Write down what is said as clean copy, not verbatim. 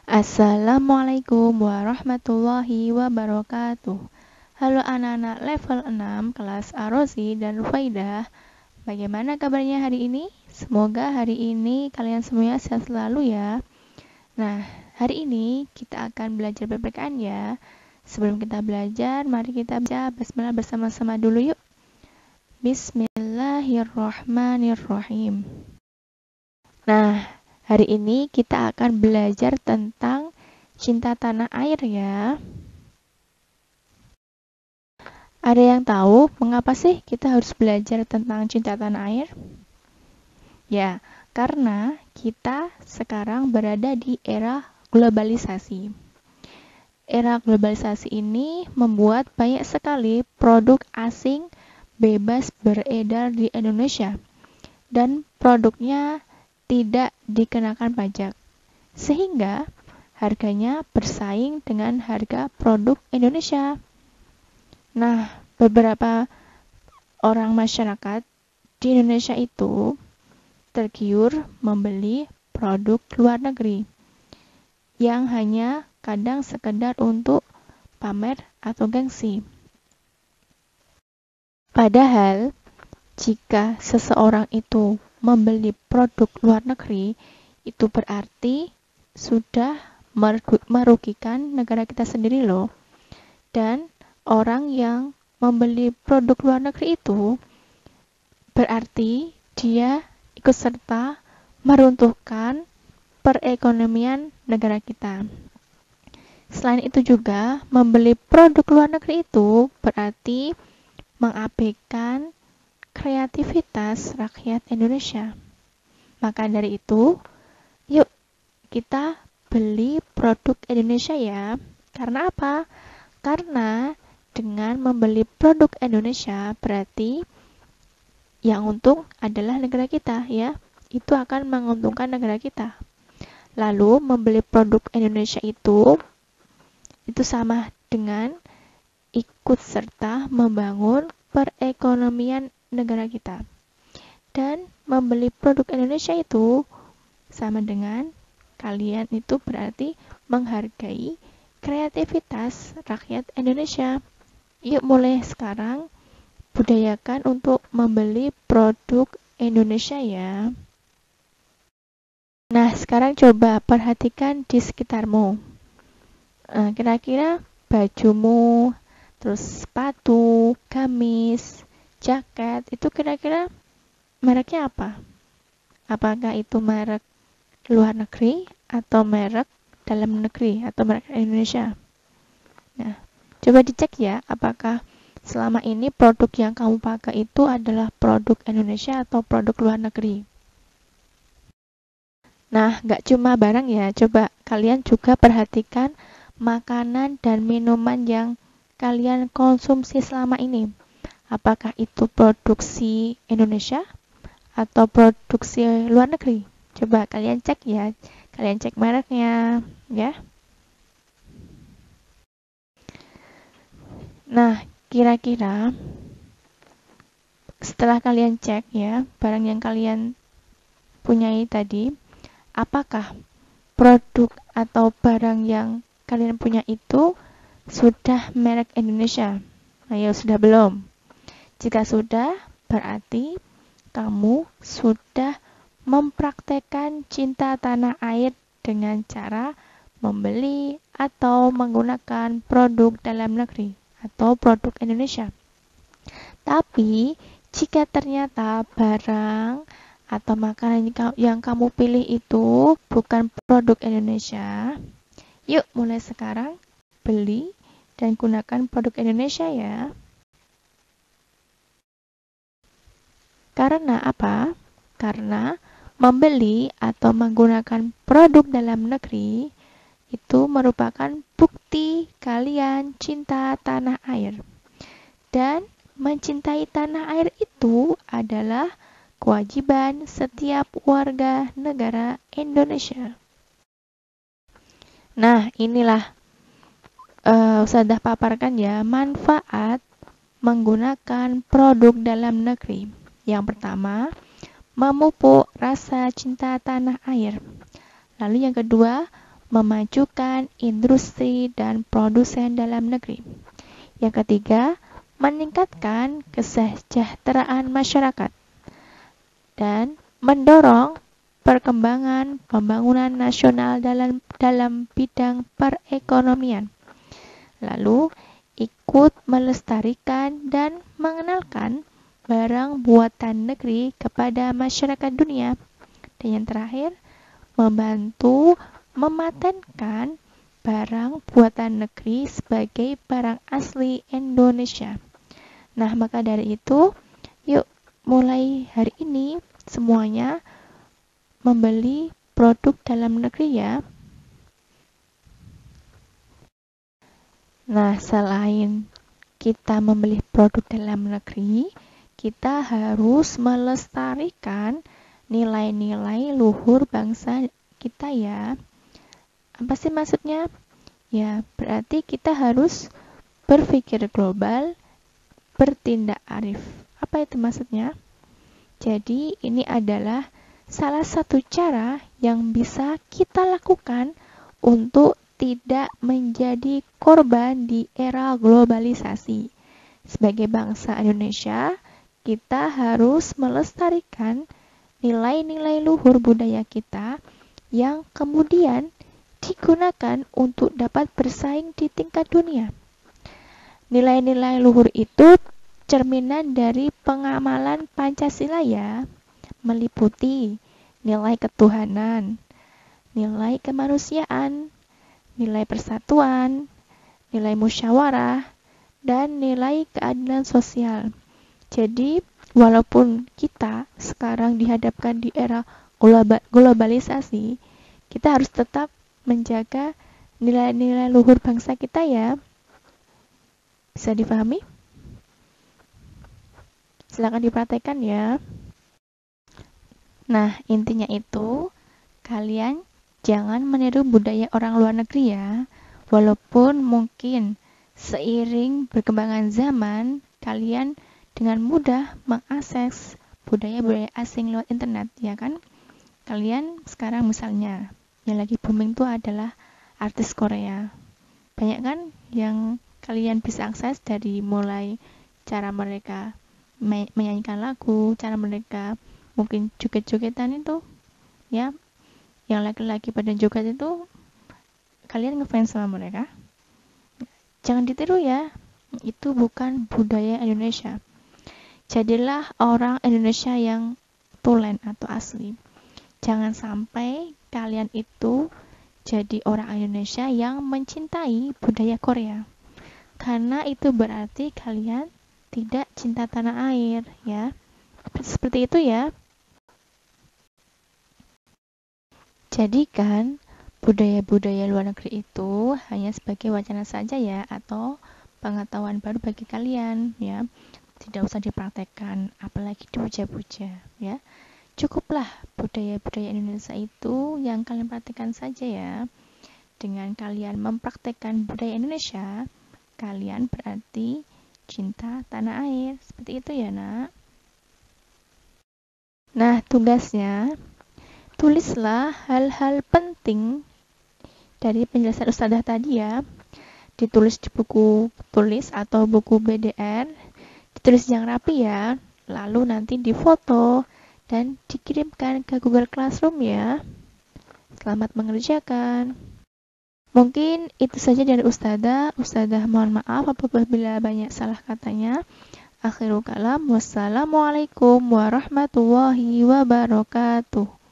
Assalamualaikum warahmatullahi wabarakatuh. Halo anak-anak level 6 kelas Arozi dan Rufaidah. Bagaimana kabarnya hari ini? Semoga hari ini kalian semuanya sehat selalu ya. Nah, hari ini kita akan belajar PPKN ya. Sebelum kita belajar, mari kita baca basmalah bersama-sama dulu yuk. Bismillahirrahmanirrahim. Nah, hari ini kita akan belajar tentang cinta tanah air ya. Ada yang tahu mengapa sih kita harus belajar tentang cinta tanah air? Ya, karena kita sekarang berada di era globalisasi. Era globalisasi ini membuat banyak sekali produk asing bebas beredar di Indonesia dan produknya tidak dikenakan pajak, sehingga harganya bersaing dengan harga produk Indonesia. Nah, beberapa orang masyarakat di Indonesia itu tergiur membeli produk luar negeri yang hanya kadang sekedar untuk pamer atau gengsi. Padahal, jika seseorang itu membeli produk luar negeri, itu berarti sudah merugikan negara kita sendiri loh. Dan orang yang membeli produk luar negeri itu berarti dia ikut serta meruntuhkan perekonomian negara kita. Selain itu juga, membeli produk luar negeri itu berarti mengabaikan kreativitas rakyat Indonesia. Maka dari itu, yuk kita beli produk Indonesia ya. Karena apa? Karena dengan membeli produk Indonesia berarti yang untung adalah negara kita ya. Itu akan menguntungkan negara kita. Lalu membeli produk Indonesia itu sama dengan ikut serta membangun perekonomian negara kita. Dan membeli produk Indonesia itu sama dengan kalian itu berarti menghargai kreativitas rakyat Indonesia. Yuk mulai sekarang budayakan untuk membeli produk Indonesia ya. Nah, sekarang coba perhatikan di sekitarmu. Kira-kira bajumu, terus sepatu, gamis, jaket, itu kira-kira mereknya apa? Apakah itu merek luar negeri atau merek dalam negeri atau merek Indonesia? Nah, coba dicek ya, apakah selama ini produk yang kamu pakai itu adalah produk Indonesia atau produk luar negeri? Nah, nggak cuma barang ya, coba kalian juga perhatikan makanan dan minuman yang kalian konsumsi selama ini. Apakah itu produksi Indonesia atau produksi luar negeri? Coba kalian cek ya, kalian cek mereknya ya. Nah, kira-kira setelah kalian cek ya, barang yang kalian punyai tadi, apakah produk atau barang yang kalian punya itu sudah merek Indonesia? Ayo, sudah belum? Jika sudah, berarti kamu sudah mempraktekkan cinta tanah air dengan cara membeli atau menggunakan produk dalam negeri atau produk Indonesia. Tapi, jika ternyata barang atau makanan yang kamu pilih itu bukan produk Indonesia, yuk mulai sekarang beli dan gunakan produk Indonesia ya. Karena apa? Karena membeli atau menggunakan produk dalam negeri itu merupakan bukti kalian cinta tanah air. Dan mencintai tanah air itu adalah kewajiban setiap warga negara Indonesia. Nah, inilah Ustadzah paparkan ya manfaat menggunakan produk dalam negeri. Yang pertama, memupuk rasa cinta tanah air. Lalu yang kedua, memajukan industri dan produsen dalam negeri. Yang ketiga, meningkatkan kesejahteraan masyarakat dan mendorong perkembangan pembangunan nasional dalam bidang perekonomian. Lalu, ikut melestarikan dan mengenalkan barang buatan negeri kepada masyarakat dunia. Dan yang terakhir, membantu mematenkan barang buatan negeri sebagai barang asli Indonesia. Nah, maka dari itu, yuk mulai hari ini semuanya membeli produk dalam negeri ya. Nah, selain kita membeli produk dalam negeri, kita harus melestarikan nilai-nilai luhur bangsa kita ya. Apa sih maksudnya? Ya, berarti kita harus berpikir global, bertindak arif. Apa itu maksudnya? Jadi, ini adalah salah satu cara yang bisa kita lakukan untuk tidak menjadi korban di era globalisasi. Sebagai bangsa Indonesia, kita harus melestarikan nilai-nilai luhur budaya kita yang kemudian digunakan untuk dapat bersaing di tingkat dunia. Nilai-nilai luhur itu cerminan dari pengamalan Pancasila ya, meliputi nilai ketuhanan, nilai kemanusiaan, nilai persatuan, nilai musyawarah, dan nilai keadilan sosial. Jadi, walaupun kita sekarang dihadapkan di era globalisasi, kita harus tetap menjaga nilai-nilai luhur bangsa kita ya. Bisa dipahami? Silakan dipraktekkan ya. Nah, intinya itu, kalian jangan meniru budaya orang luar negeri ya. Walaupun mungkin seiring perkembangan zaman, kalian dengan mudah mengakses budaya-budaya asing lewat internet, ya kan? Kalian sekarang misalnya, yang lagi booming itu adalah artis Korea. Banyak kan yang kalian bisa akses dari mulai cara mereka menyanyikan lagu, cara mereka mungkin joget-jogetan itu, ya, yang laki-laki pada joget itu, kalian ngefans sama mereka. Jangan ditiru ya, itu bukan budaya Indonesia. Jadilah orang Indonesia yang tulen atau asli. Jangan sampai kalian itu jadi orang Indonesia yang mencintai budaya Korea. Karena itu berarti kalian tidak cinta tanah air, ya. Seperti itu ya. Jadikan budaya-budaya luar negeri itu hanya sebagai wacana saja ya, atau pengetahuan baru bagi kalian ya. Tidak usah dipraktekkan, apalagi dipuja-puja ya. Cukuplah budaya-budaya Indonesia itu yang kalian praktekkan saja ya. Dengan kalian mempraktekkan budaya Indonesia, kalian berarti cinta tanah air. Seperti itu ya, Nak. Nah, tugasnya, tulislah hal-hal penting dari penjelasan Ustadzah tadi ya. Ditulis di buku tulis atau buku BDR, ditulis yang rapi ya. Lalu nanti difoto dan dikirimkan ke Google Classroom ya. Selamat mengerjakan. Mungkin itu saja dari Ustadzah. Ustadzah mohon maaf apabila banyak salah katanya. Akhirul kalam, wassalamualaikum warahmatullahi wabarakatuh.